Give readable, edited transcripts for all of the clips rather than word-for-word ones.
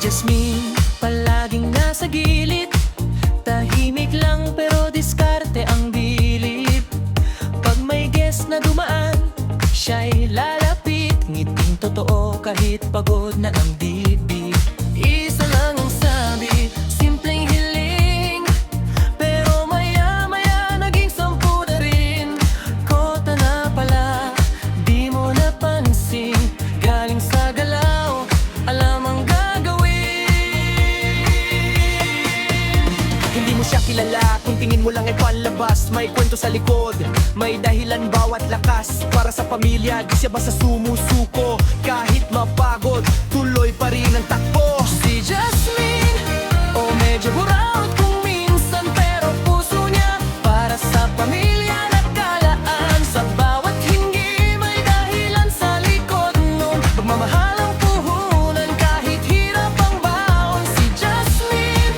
Jasmine, palaging nasa gilid. Tahimik lang pero diskarte ang bilib. Pag may guest na dumaan, siya'y lalapit. Ngiting totoo kahit pagod na ang dibdib. Isa lang ang sabi, simpleng hiling, pero maya-maya naging 10 na rin. Kota na pala, di mo napansin. Galing sa galaw, alam ang gagawin. Hindi mo siya kilala, kung tingin mo lang ay panlabas. May kwento sa likod, may dahilan bawat lakas. Para sa pamilya, di siya basta sumusuko. Kahit mapagod, tuloy pa rin ang takbo. Si Jasmine, o medyo buraot kung minsan, pero puso niya para sa pamilya nagkalaan. Sa bawat hinggi may dahilan sa likod nun. Magmamahal ang puhunan kahit hirap ang baon. Si Jasmine,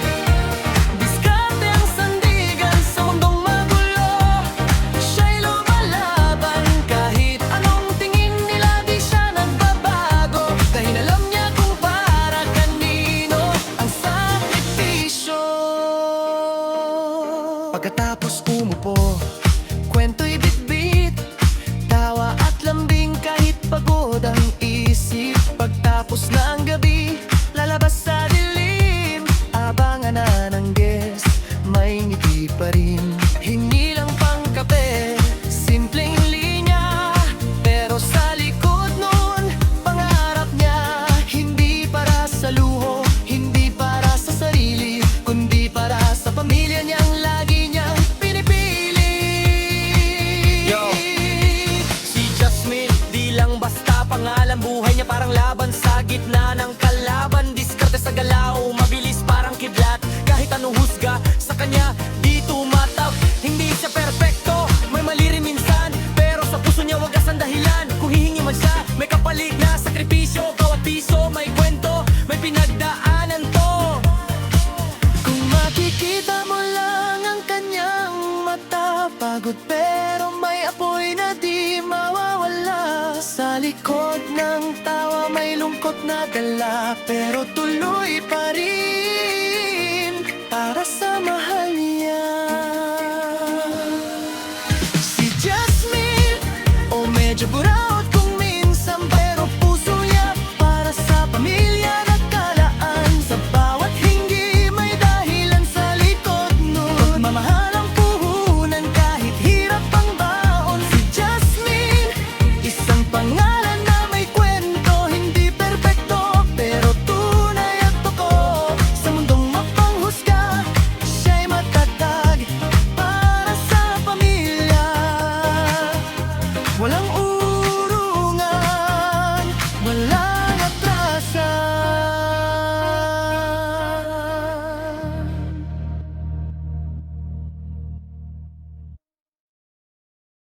diskarte ang sandigan sa mundong magulo. Siya'y lumalaban kahit anong tingin nila, di siya nagbabago. Dahil alam niya kung para kanino ang sakripisyo. Pagkatapos umupo, kwento'y bitbit, tawa at lambing kahit pagod ang isip. Pagtapos ng gabi, lalabas sa dilim, abangan na ng guest, may ngiti pa rin. Hingi lang pang kape, simpleng linya, pero sa likod nun, pangarap niya. Hindi para sa luho, hindi para sa sarili, kundi para sa pamilya niyang lagi niyang pinipili. Yo, si Jasmine, di lang basta pangalan. Buhay niya parang laban sa gitna ng kalaban. Diskarte sa galaw, mabilis parang kidlat. Kahit anong husga sa kanya, di tumatab. Hindi siya perpekto, may mali rin minsan, pero sa puso niya wagas ang dahilan. Kung hihingi man siya, may kapalit na sakripisyo. Bawat piso may kwento, may pinagdaanan to. Kung makikita mo lang ang kanyang mata, pagod pero may apoy na di mawawala. Sa likod ng tawa may lungkot na dala, pero tuloy pa rin para sa mahal niya.